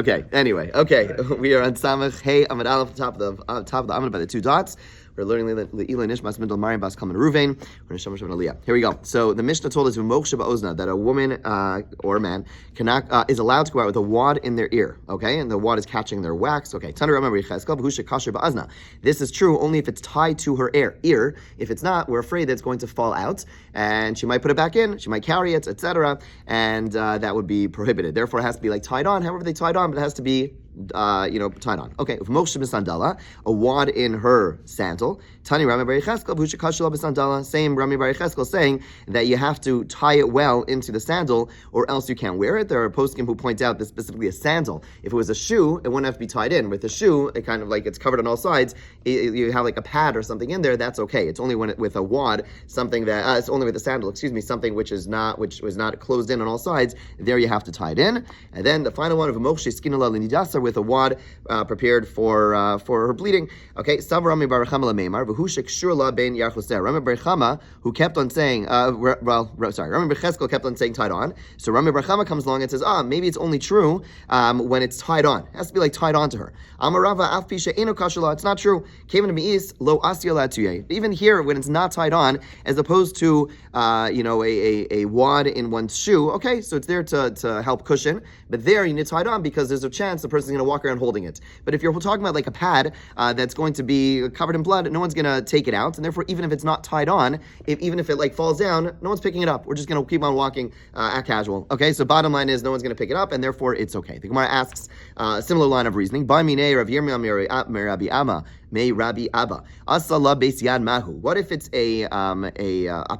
Okay. Anyway. Okay. We are on Samach Hey Amud Aleph, top of the Amud by the two dots. We're learning Le'ila Nishmas Mindel Mariam Bas Kalman Ruvain. We're Neshama Shabbat Aliyah. Here we go. So the Mishnah told us that a woman or a man is allowed to go out with a wad in their ear. Okay, and the wad is catching their wax. Okay. This is true only if it's tied to her ear. If it's not, we're afraid that it's going to fall out, and she might put it back in. She might carry it, etc. And that would be prohibited. Therefore, it has to be like tied on. However, they tied on, but it has to be tied on. Okay, if Moshe b'sandala, a wad in her sandal. Tani Rami Bar Yecheskel, who shekashla b'sandala. Same Rami Bar Yecheskel saying that you have to tie it well into the sandal, or else you can't wear it. There are poskim who point out that specifically a sandal. If it was a shoe, it wouldn't have to be tied in. With a shoe, it kind of like it's covered on all sides. You have like a pad or something in there. That's okay. It's only with a wad, something that it's only with a sandal. Something which was not closed in on all sides. There you have to tie it in. And then the final one of Moshe skinala l'nidasa, with a wad prepared for her bleeding. Okay, Sav Rami Bar Chama Lameimar v'hu shekshur ben yarchuseh. Rami Bar Chama, who kept on saying, Rami Bar Cheskel kept on saying tied on. So Rami Bar Chama comes along and says, maybe it's only true when it's tied on. It has to be like tied on to her. Amarava af pisha eno kashala. It's not true. Came into meis lo asiyala tuye. Even here, when it's not tied on, as opposed to a wad in one's shoe. Okay, so it's there to help cushion, but there you need to tie it on because there's a chance the person's going to walk around holding it. But if you're talking about like a pad that's going to be covered in blood, no one's going to take it out, and therefore even if it's not tied on, even if it like falls down, no one's picking it up. We're just going to keep on walking at casual. Okay, so bottom line is no one's going to pick it up, and therefore it's okay. The Gemara asks a similar line of reasoning. By Minei Rav Yirmiyah me Rabbi Amma. May Rabbi Abba. Asala beis yad mahu. What if it's a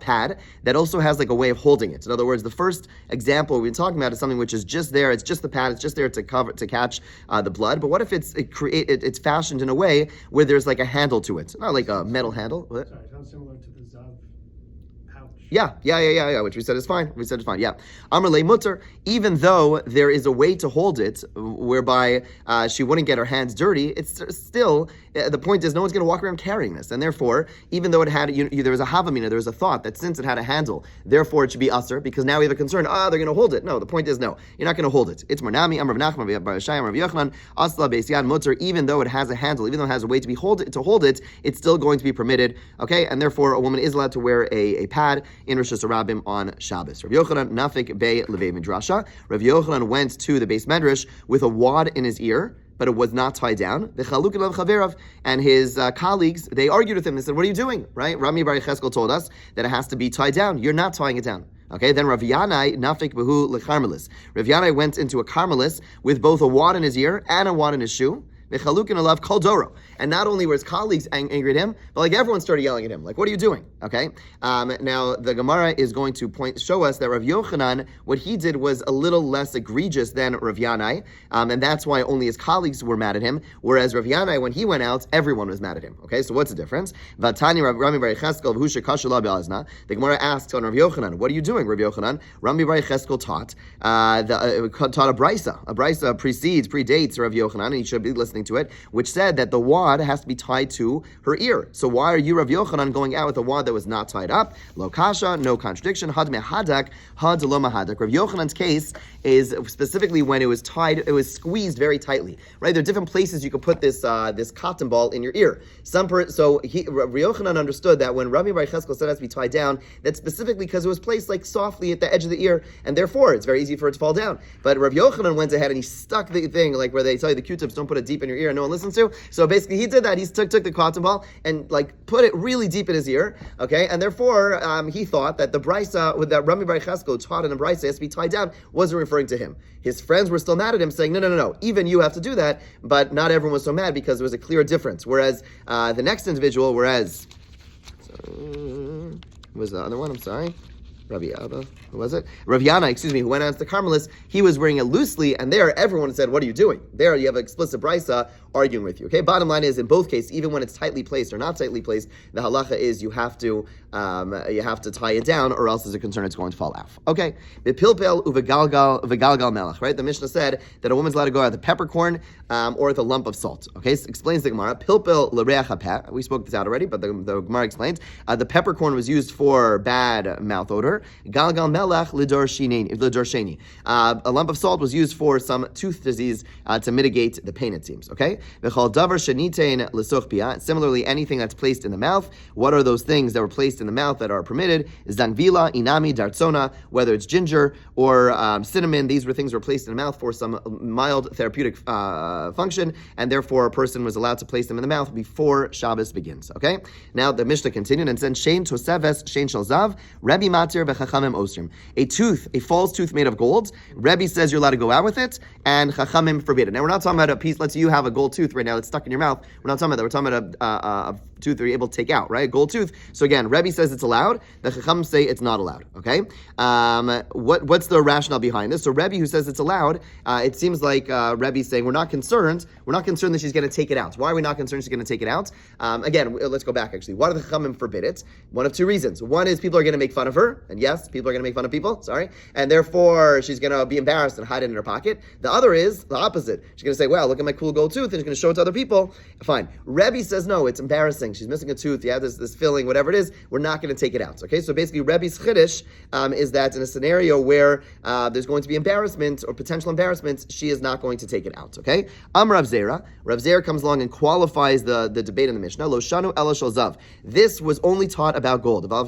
pad that also has like a way of holding it? In other words, the first example we've been talking about is something which is just there. It's just the pad. It's just there to catch the blood. But what if it's fashioned in a way where there's like a handle to it, not like a metal handle? What? Sorry, it sounds similar to the Zav pouch. Yeah, which we said is fine. Yeah. Amr le mutter, even though there is a way to hold it whereby she wouldn't get her hands dirty, it's still, the point is no one's going to walk around carrying this. And therefore, even though it had, there was a havamina, there was a thought that since it had a handle, therefore it should be usher, because now we have a concern, they're going to hold it. No, the point is no, you're not going to hold it. It's Marnami, Amr Nachman, Bar Shai, Amr Yochanan, Asla beis yad mutter, even though it has a handle, even though it has a way to hold it, it's still going to be permitted. Okay, and therefore a woman is allowed to wear a pad in Rosh Hashanah on Shabbos. Rav Yochanan nafik bei levei midrasha. Rav Yochanan went to the base medrash with a wad in his ear, but it was not tied down. And his colleagues, they argued with him. They said, "What are you doing?" Right? Rami Bar Yecheskel told us that it has to be tied down. You're not tying it down. Okay, then Rav Yanai nafik behu lecharmelis. Rav Yanai went into a carmelis with both a wad in his ear and a wad in his shoe. And not only were his colleagues angry at him, but like everyone started yelling at him, like, what are you doing? Okay. Now the Gemara is going to show us that Rav Yochanan, what he did was a little less egregious than Rav Yanai, and that's why only his colleagues were mad at him, whereas Rav Yanai, when he went out, everyone was mad at him. Okay, so what's the difference? Vatani Rami Bar Yecheskel v'hu shekashla be'azna. The Gemara asks on Rav Yochanan, what are you doing, Rav Yochanan? Rami Bar Yecheskel taught a brisa. A brisa predates Rav Yochanan, and he should be listening to it, which said that the wad has to be tied to her ear. So why are you, Rav Yochanan, going out with a wad that was not tied up? Lo kasha, no contradiction. Had mehadak, had lo mahadak. Rav Yochanan's case is specifically when it was tied, it was squeezed very tightly. Right? There are different places you could put this cotton ball in your ear. Rav Yochanan understood that when Rabbi Bar Cheskel said it has to be tied down, that's specifically because it was placed like softly at the edge of the ear, and therefore it's very easy for it to fall down. But Rav Yochanan went ahead and he stuck the thing, like where they tell you the Q-tips don't put it deep in your ear and no one listens to. So basically he did that. He took the cotton ball and like put it really deep in his ear, okay? And therefore he thought that the brisa, that Rami Bar Cheskel taught in a brisa has to be tied down, wasn't referring to him. His friends were still mad at him, saying, no, even you have to do that, but not everyone was so mad because there was a clear difference. Whereas the next individual, was the other one, I'm sorry. Rabbi Abba, who was it? Rav Yana, who went out to the Carmelis, he was wearing it loosely, and there everyone said, what are you doing? There you have an explicit brisa arguing with you. Okay, bottom line is, in both cases, even when it's tightly placed or not tightly placed, the halacha is you have to tie it down, or else there's a concern it's going to fall off. Okay, b'pilpel uvegalgal melech, right? The Mishnah said that a woman's allowed to go out with a peppercorn or with a lump of salt. Okay, so explains the Gemara, pilpel l'reach hapeh. We spoke this out already, but the Gemara explains the peppercorn was used for bad mouth odor, matir. Galgal melach lidor sheni. A lump of salt was used for some tooth disease to mitigate the pain, it seems. Okay? V'chol davar shenitein l'soch pia. Similarly, anything that's placed in the mouth. What are those things that were placed in the mouth that are permitted? Zangvila, inami, dartsona, whether it's ginger or cinnamon. These were things that were placed in the mouth for some mild therapeutic function, and therefore a person was allowed to place them in the mouth before Shabbos begins. Okay? Now the Mishnah continued and said, Shein toseves, shein shalzav, Rebbe matir v'chachamim osrim. A false tooth made of gold. Rebbe says you're allowed to go out with it, and chachamim forbid it. Now we're not talking about a piece. Let's say you have a gold tooth right now that's stuck in your mouth. We're not talking about that. We're talking about a tooth that you're able to take out, right? A gold tooth. So again, Rebbe says it's allowed. The chachamim say it's not allowed. Okay? What's the rationale behind this? So Rebbe, who says it's allowed, it seems like Rebbe's saying we're not concerned. We're not concerned that she's going to take it out. Why are we not concerned she's going to take it out? Again, let's go back actually. Why do the chachamim forbid it? One of two reasons. One is people are going to make fun of her, and yes, people are going to make fun of people. And therefore she's going to be embarrassed and hide it in her pocket. The other is the opposite. She's going to say, "Wow, look at my cool gold tooth," and she's going to show it to other people. Fine. Rebbe says no. It's embarrassing. She's missing a tooth. You have this filling, whatever it is. We're not going to take it out. Okay. So basically, Rebbe's chiddush is that in a scenario where there's going to be embarrassment or potential embarrassment, she is not going to take it out. Okay. Rav Zera. Rav Zera comes along and qualifies the debate in the Mishnah. Lo shanu ela shel zav. This was only taught about gold. When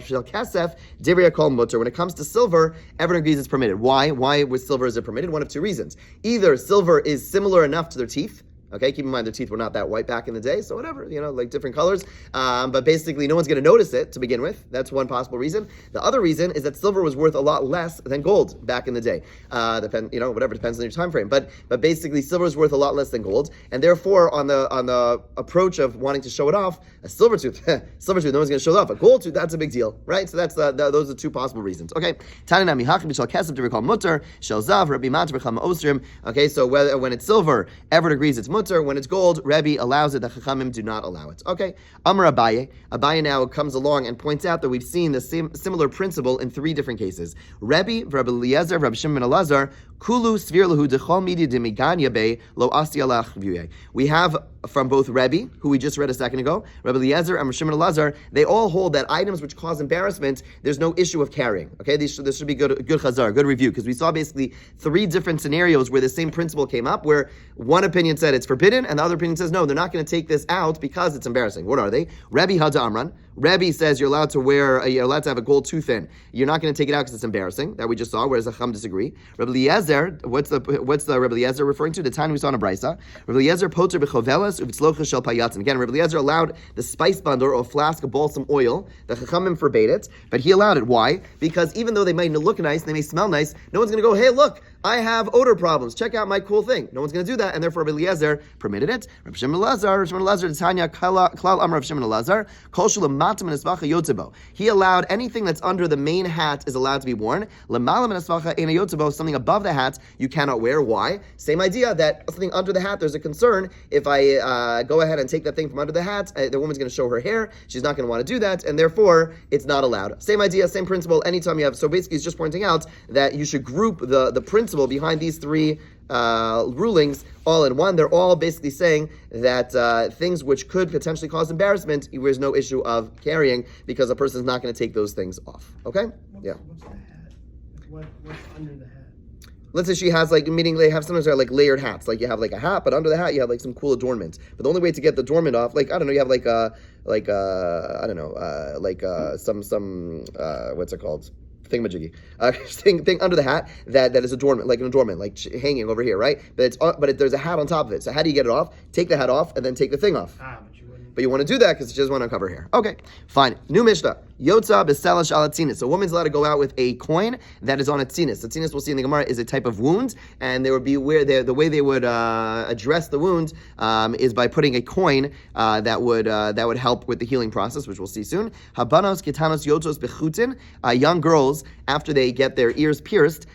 it comes to silver, everyone agrees it's permitted. Why? Why with silver is it permitted? One of two reasons. Either silver is similar enough to their teeth. Okay, keep in mind their teeth were not that white back in the day, so whatever, like different colors. But basically, no one's going to notice it to begin with. That's one possible reason. The other reason is that silver was worth a lot less than gold back in the day. Whatever, depends on your time frame. But basically, silver is worth a lot less than gold, and therefore, on the approach of wanting to show it off, a silver tooth, no one's going to show it off. A gold tooth, that's a big deal, right? So that's those are two possible reasons. Okay, okay, so when it's silver, everyone agrees it's mutter. When it's gold, Rebbe allows it. The Chachamim do not allow it. Okay. Amar Abaye. Abaye now comes along and points out that we've seen the similar principle in three different cases. Rebbe, Rabbi Eliezer, Rabbi Shimon ben Elazar, Kulu svir lahu dechol midi demiganya be lo asiyalach v'yeh. We have from both Rebbe, who we just read a second ago, Rabbi Eliezer and Rabbi Shimon ben Elazar, they all hold that items which cause embarrassment, there's no issue of carrying. Okay, this should be good chazar, good review, because we saw basically three different scenarios where the same principle came up, where one opinion said it's forbidden, and the other opinion says no, they're not going to take this out because it's embarrassing. What are they? Rebbe Hada Amran. Rebbe says you're allowed to have a gold tooth in. You're not going to take it out because it's embarrassing. That we just saw. Whereas the Chacham disagree. Rabbi Eliezer, what's the Rabbi Eliezer referring to? The time we saw in a brisa. Rabbi Eliezer poter b'chovelas u'v'tzlocha shel payatzin. Again, Rabbi Eliezer allowed the spice bundle or a flask of balsam oil. The Chachamim forbade it, but he allowed it. Why? Because even though they might look nice, they may smell nice. No one's going to go, hey, look, I have odor problems. Check out my cool thing. No one's going to do that, and therefore Rabbi Eliezer permitted it. Rabbi Shimon ben Elazar, Tanya Klal Amar Rabbi Shimon ben Elazar, Kol Shulam Matam and Esvacha Yotzebo. He allowed anything that's under the main hat is allowed to be worn. Lemalam and Esvacha Eina Yotzebo, something above the hat you cannot wear. Why? Same idea that something under the hat, there's a concern. If I go ahead and take that thing from under the hat, the woman's going to show her hair. She's not going to want to do that, and therefore it's not allowed. Same idea, same principle. Anytime you have, so basically, he's just pointing out that you should group the principle behind these three rulings all in one. They're all basically saying that things which could potentially cause embarrassment, there's no issue of carrying because a person's not going to take those things off. Okay? What's the hat? What's under the hat? Let's say she has meaning they have sometimes layered hats. Like you have a hat, but under the hat you have some cool adornment. But the only way to get the adornment off, you have some what's it called? Thingamajiggy, thing under the hat that is adornment, like an adornment, hanging over here, right? But there's a hat on top of it. So how do you get it off? Take the hat off and then take the thing off. But you want to do that because she doesn't want to cover hair. Okay, fine. New Mishnah. Yotza b'selash al tzinis. A woman's allowed to go out with a coin that is on a tzinis. The tzinis, we'll see in the Gemara, is a type of wound, and there would be the way they would address the wound is by putting a coin that would help with the healing process, which we'll see soon. Habanos ketanos yotzos bechutin. Young girls, after they get their ears pierced,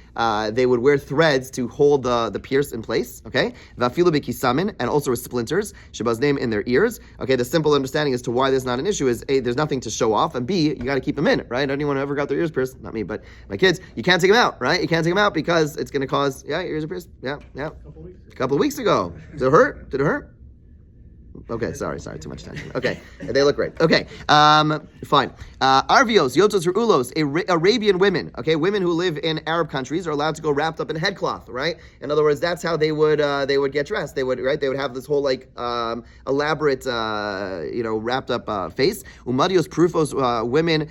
they would wear threads to hold the pierce in place. Okay, vafilu bekisamin, and also with splinters. Shabaz's name in their ears. Okay, the simple understanding as to why there's not an issue is A, there's nothing to show off, and B, you got to keep them in, right? Anyone ever got their ears pierced? Not me, but my kids. You can't take them out, right? You can't take them out because it's going to cause, your ears are pierced. Yeah. A couple of weeks ago. Did it hurt? Okay, sorry, too much attention. Okay, they look great. Okay, fine. Arvios, Yotos, or Ulos, Arabian women, okay, women who live in Arab countries are allowed to go wrapped up in headcloth, right? In other words, that's how they would get dressed. They would have this whole elaborate, wrapped up face. Umadios, Prufos, women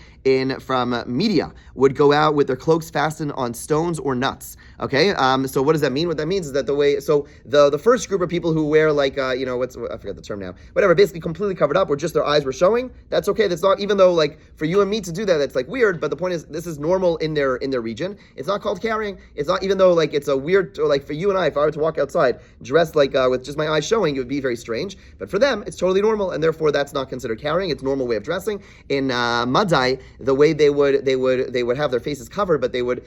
from Media would go out with their cloaks fastened on stones or nuts. Okay, so what does that mean? What that means is that the first group of people who wear I forget the term now, whatever, basically completely covered up or just their eyes were showing, that's okay. That's not, even though for you and me to do that, that's weird, but the point is this is normal in their region. It's not called carrying. It's not, even though it's a weird, or for you and I, if I were to walk outside dressed with just my eyes showing, it would be very strange. But for them, it's totally normal, and therefore that's not considered carrying. It's normal way of dressing. In Madai, the way they would have their faces covered, but they would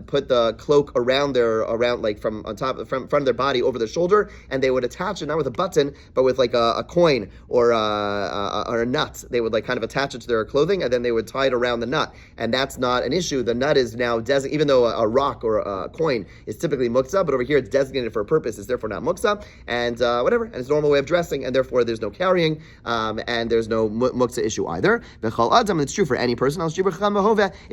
put the cloak from on top, from front of their body over their shoulder, and they would attach it not with a button, but with a coin or a nut. They would kind of attach it to their clothing, and then they would tie it around the nut, and that's not an issue. The nut is now designated, even though a rock or a coin is typically muktzah, but over here it's designated for a purpose. It's therefore not muktzah, and whatever, and it's a normal way of dressing, and therefore there's no carrying, and there's no muktzah issue either. V'chol adam, it's true for any person. It'd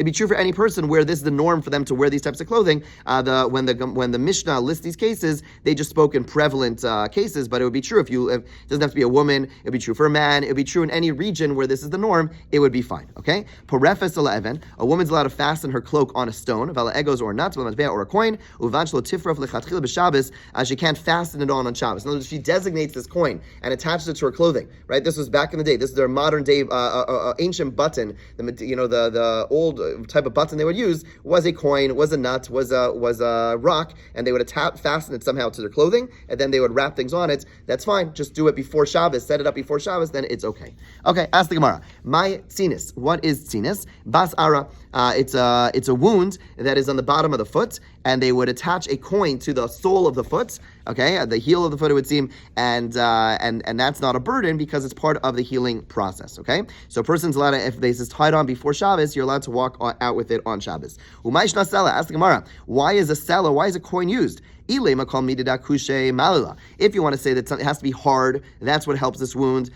be true for any person where this is the norm for them to wear these types of clothing. When the Mishnah lists these cases, they just spoke in prevalent cases, but it would be true if it doesn't have to be a woman. It would be true for a man. It would be true in any region where this is the norm. It would be fine. Okay. Porefes ala a woman's allowed to fasten her cloak on a stone, vala egos or nuts, or a coin. Uvanchlo tifrof lechatchila b'Shabbos. She can't fasten it on Shabbos. In other words, she designates this coin and attaches it to her clothing. Right. This was back in the day. This is their modern day ancient button. The old type of button they would use was a coin, was a nut, was a rock, and they would fasten it somehow to their clothing, and then they would wrap things on it. That's fine. Just do it before Shabbos. Set it up before Shabbos, then it's okay. Okay, ask the Gemara. My tzinis. What is tzinis? Bas ara. It's a wound that is on the bottom of the foot, and they would attach a coin to the sole of the foot. Okay, at the heel of the foot, it would seem, and that's not a burden because it's part of the healing process. Okay, so a person's allowed to, if this is tied on before Shabbos, you're allowed to walk out with it on Shabbos. Umayshna sela. Ask the Gemara. Why is a coin used? If you want to say that it has to be hard, that's what helps this wound.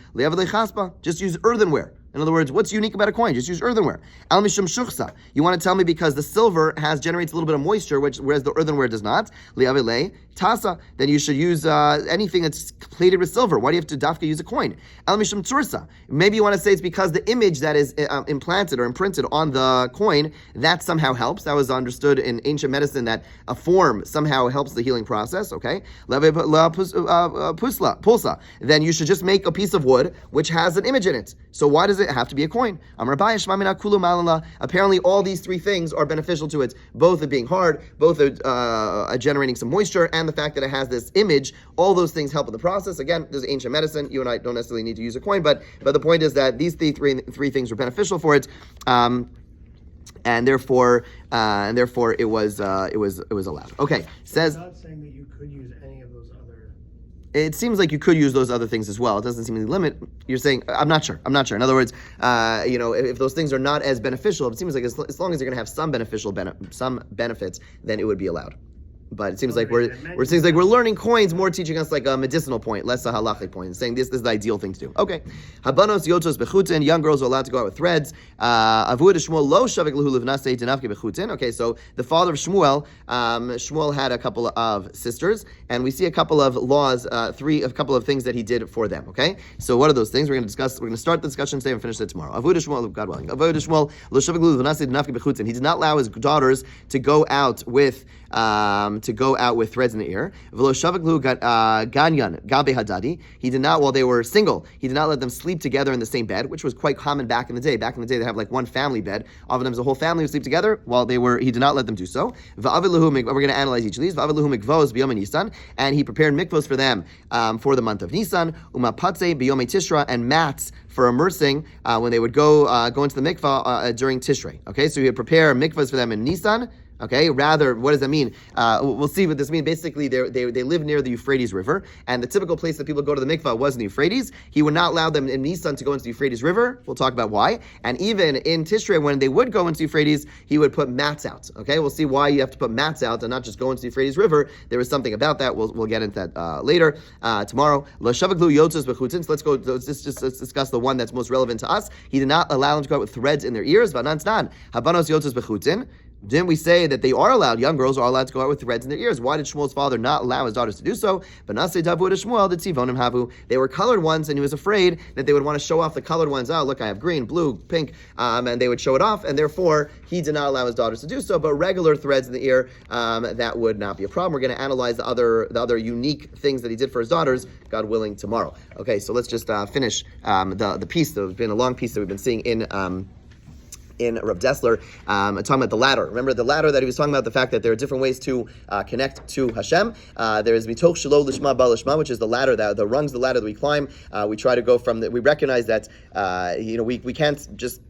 Just use earthenware. In other words, what's unique about a coin? Just use earthenware. Al mishum shuchsa. You want to tell me because the silver generates a little bit of moisture, whereas the earthenware does not. Li'avile tasa. Then you should use anything that's plated with silver. Why do you have to dafka use a coin? Al mishum tsursa. Maybe you want to say it's because the image that is implanted or imprinted on the coin, that somehow helps. That was understood in ancient medicine that a form somehow helps the healing process. Okay. Pulsa. Then you should just make a piece of wood which has an image in it. So why does it have to be a coin? Apparently all these three things are beneficial to it, both it being hard, both generating some moisture, and the fact that it has this image. All those things help with the process. Again, this is ancient medicine. You and I don't necessarily need to use a coin, but the point is that these three things are beneficial for it. And therefore it was allowed. Okay, says. I'm not saying that you could use any of those other. It seems like you could use those other things as well. It doesn't seem to limit. You're saying I'm not sure. In other words, if those things are not as beneficial, it seems like as long as you're going to have some benefits, then it would be allowed. But it seems like we're learning coins, more teaching us like a medicinal point, less a halachic point, saying this is the ideal thing to do. Okay. Habanos yotos bechutin, young girls are allowed to go out with threads. Avud Shmuel lo shavik lehu livnasei denafke bechutin. Okay, so the father of Shmuel, Shmuel had a couple of sisters, and we see a couple of laws, a couple of things that he did for them. Okay, so what are those things? We're going to start the discussion today and finish it tomorrow. Avud Shmuel, God willing. Avud Shmuel lo shavik lehu livnasei denafke bechutin. He did not allow his daughters to go out with threads in the ear. He did not, while they were single, he did not let them sleep together in the same bed, which was quite common back in the day. Back in the day, they have like one family bed. Oftentimes, the whole family would sleep together. He did not let them do so. We're going to analyze each of these. And he prepared mikvos for them for the month of Nisan. And mats for immersing when they would go into the mikvah during Tishrei. Okay, so he would prepare mikvahs for them in Nisan. Okay, rather, what does that mean? We'll see what this means. Basically, they live near the Euphrates River, and the typical place that people go to the mikvah was in the Euphrates. He would not allow them in Nisan to go into the Euphrates River. We'll talk about why. And even in Tishrei, when they would go into the Euphrates, he would put mats out. Okay, we'll see why you have to put mats out and not just go into the Euphrates River. There was something about that. We'll get into that later, tomorrow. Let's discuss the one that's most relevant to us. He did not allow them to go out with threads in their ears. Didn't we say that they are allowed, young girls are allowed to go out with threads in their ears? Why did Shmuel's father not allow his daughters to do so? They were colored ones, and he was afraid that they would want to show off the colored ones. Oh, look, I have green, blue, pink, and they would show it off, and therefore he did not allow his daughters to do so. But regular threads in the ear, that would not be a problem. We're going to analyze the other unique things that he did for his daughters, God willing, tomorrow. Okay, so let's just finish the piece. There's been a long piece that we've been seeing in Rav Dessler, talking about the ladder. Remember the ladder that he was talking about, the fact that there are different ways to connect to Hashem. There is mitoch shelo lishma ba lishma, which is the ladder, the rungs, the ladder that we climb. We try to go from we recognize that we can't just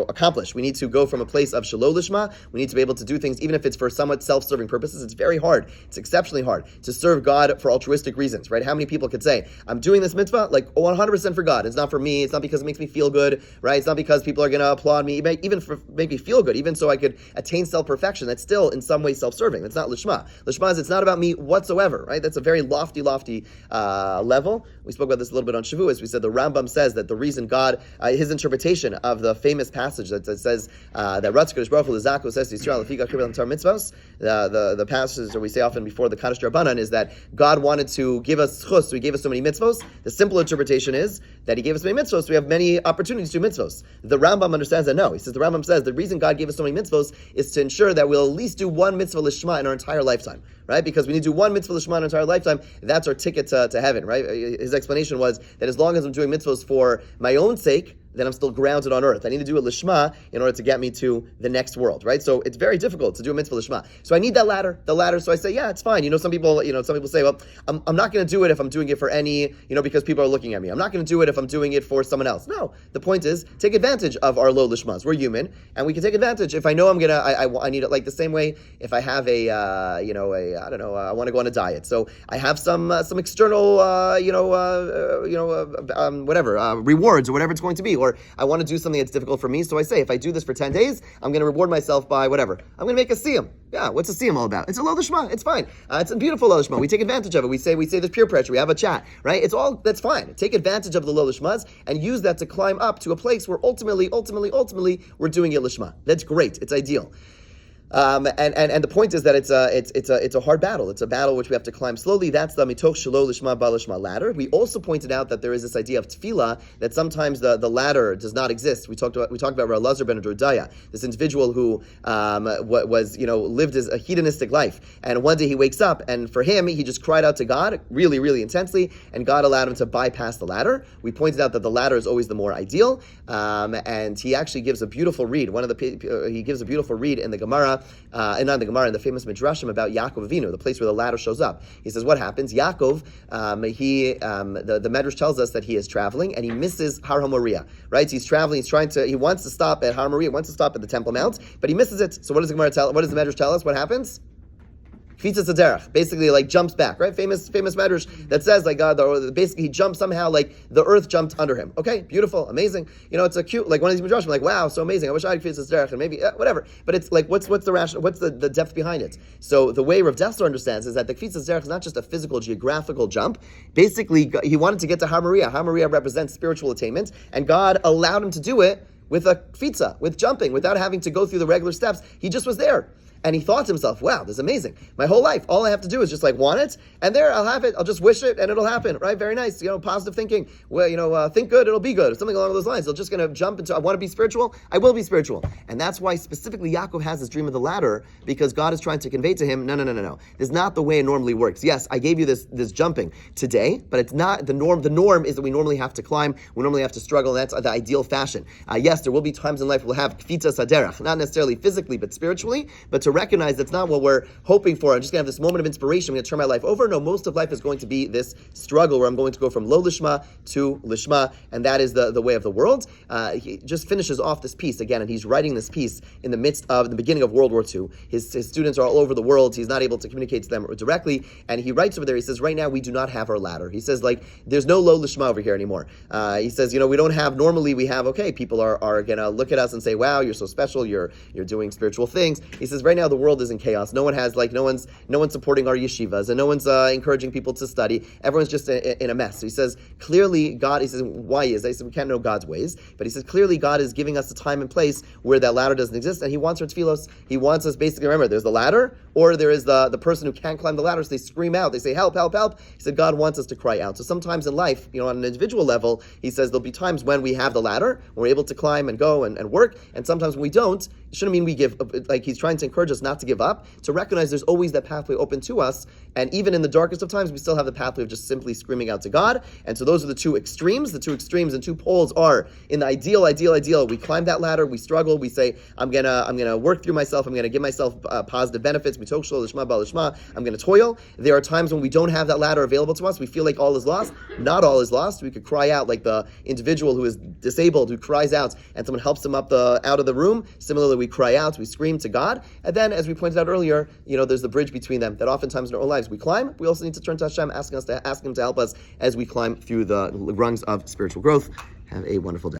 accomplish. We need to go from a place of shelo lishma. We need to be able to do things, even if it's for somewhat self-serving purposes. It's very hard. It's exceptionally hard to serve God for altruistic reasons, right? How many people could say, I'm doing this mitzvah, 100% for God. It's not for me. It's not because it makes me feel good, right? It's not because people are going to applaud me, even for make me feel good, even so I could attain self-perfection. That's still in some way self-serving. That's not lishma. Lishma is, it's not about me whatsoever, right? That's a very lofty level. We spoke about this a little bit on Shavuos. We said the Rambam says that the reason God, his interpretation of the famous passage that says that Ratzkadosh Baruch Hu L'Zako says to Yisrael, Lefika Kribel Tar Mitzvos, the passage that we say often before the Kaddish Rabbanan is that God wanted to give us chus, so he gave us so many mitzvos. The simple interpretation is that he gave us many mitzvos, so we have many opportunities to do mitzvos. The Rambam understands that no. He says the Rambam says the reason God gave us so many mitzvos is to ensure that we'll at least do one mitzvah lishma in our entire lifetime, right? Because we need to do one mitzvah lishma in our entire lifetime. That's our ticket to heaven, right? His explanation was that as long as I'm doing mitzvos for my own sake, then I'm still grounded on earth. I need to do a lishma in order to get me to the next world, right? So it's very difficult to do a mitzvah lishma. So I need the ladder. So I say, yeah, it's fine. Some people say, well, I'm not going to do it if I'm doing it for any, because people are looking at me. I'm not going to do it if I'm doing it for someone else. No, the point is, take advantage of our low lishmas. We're human, and we can take advantage. If I know I'm I need it, like the same way if I have I want to go on a diet. So I have some external, rewards or whatever it's going to be. Or I want to do something that's difficult for me, so I say, if I do this for 10 days, I'm going to reward myself by whatever. I'm going to make a siyum. Yeah, what's a siyum all about? It's a lo lishma. It's fine. It's a beautiful lo lishma. We take advantage of it. We say there's peer pressure. We have a chat, right? That's fine. Take advantage of the lo lishmas and use that to climb up to a place where ultimately, we're doing it lishma. That's great. It's ideal. And the point is that it's a hard battle. It's a battle which we have to climb slowly. That's the mitoch shelo lishma ba lishma ladder. We also pointed out that there is this idea of tefillah, that sometimes the ladder does not exist. We talked about Rav Elazar ben Drodaya, this individual who lived as a hedonistic life, and one day he wakes up, and for him he just cried out to God really, really intensely, and God allowed him to bypass the ladder. We pointed out that the ladder is always the more ideal, and he actually gives a beautiful read. He gives a beautiful read in the Gemara. In the famous Midrashim about Yaakov Avinu, the place where the ladder shows up. He says, what happens? Yaakov, the Midrash tells us that he is traveling and he misses Har HaMoriah, right? He's traveling, he wants to stop at Har HaMoriah, wants to stop at the Temple Mount, but he misses it. So what does the Midrash tell us? What happens? Kfitzas haderech, basically jumps back, right? Famous Medrash that says basically he jumped somehow, the earth jumped under him. Okay, beautiful, amazing. It's a cute, one of these Midrashim, wow, so amazing. I wish I had Kfitzas haderech, and maybe whatever. But it's what's the rational, what's the depth behind it? So the way Rav Dessler understands is that the Kfitzas haderech is not just a physical, geographical jump. Basically, he wanted to get to Har HaMoriah. Har HaMoriah represents spiritual attainment, and God allowed him to do it with a kfitza, with jumping, without having to go through the regular steps. He just was there. And he thought to himself, wow, this is amazing. My whole life, all I have to do is just want it, and there, I'll have it. I'll just wish it, and it'll happen, right? Very nice. Positive thinking. Well, think good, it'll be good. Something along those lines. They're just going to jump into, I want to be spiritual, I will be spiritual. And that's why specifically Yaakov has this dream of the ladder, because God is trying to convey to him, no. This is not the way it normally works. Yes, I gave you this jumping today, but it's not the norm. The norm is that we normally have to climb, we normally have to struggle, and that's the ideal fashion. Yes, there will be times in life we'll have kfitzas haderech, not necessarily physically, but spiritually, but to recognize that's not what we're hoping for. I'm just going to have this moment of inspiration. I'm going to turn my life over. No, most of life is going to be this struggle where I'm going to go from lo lishma to lishma, and that is the way of the world. He just finishes off this piece again, and he's writing this piece in the midst of the beginning of World War II. His students are all over the world. He's not able to communicate to them directly, and he writes over there, he says, right now we do not have our ladder. He says, like, there's no lo lishma over here anymore. He says, we don't have, normally we have, okay, people are going to look at us and say, wow, you're so special, you're doing spiritual things. He says, right now the world is in chaos. No one has, no one's supporting our yeshivas, and no one's encouraging people to study. Everyone's just in a mess. So he says, clearly God, he says, why is that? He said, we can't know God's ways, but he says, clearly God is giving us a time and place where that ladder doesn't exist, and he wants our tefillos. He wants us basically, remember, there's the ladder, or there is the person who can't climb the ladder, so they scream out, they say, help, help, help. He said, God wants us to cry out. So sometimes in life, on an individual level, he says there'll be times when we have the ladder, when we're able to climb and go and work, and sometimes when we don't. It shouldn't mean we give up. Like, he's trying to encourage us not to give up, to recognize there's always that pathway open to us, and even in the darkest of times, we still have the pathway of just simply screaming out to God. And so those are the two extremes. The two extremes and two poles are, in the ideal, we climb that ladder, we struggle, we say, I'm gonna work through myself, I'm gonna give myself positive benefits, I'm gonna toil. There are times when we don't have that ladder available to us, we feel like all is lost. Not all is lost. We could cry out like the individual who is disabled, who cries out, and someone helps him up out of the room. Similarly, we cry out, we scream to God, and then, as we pointed out earlier, there's the bridge between them, that oftentimes in our own lives we climb. We also need to turn to Hashem, ask Him to help us as we climb through the rungs of spiritual growth. Have a wonderful day.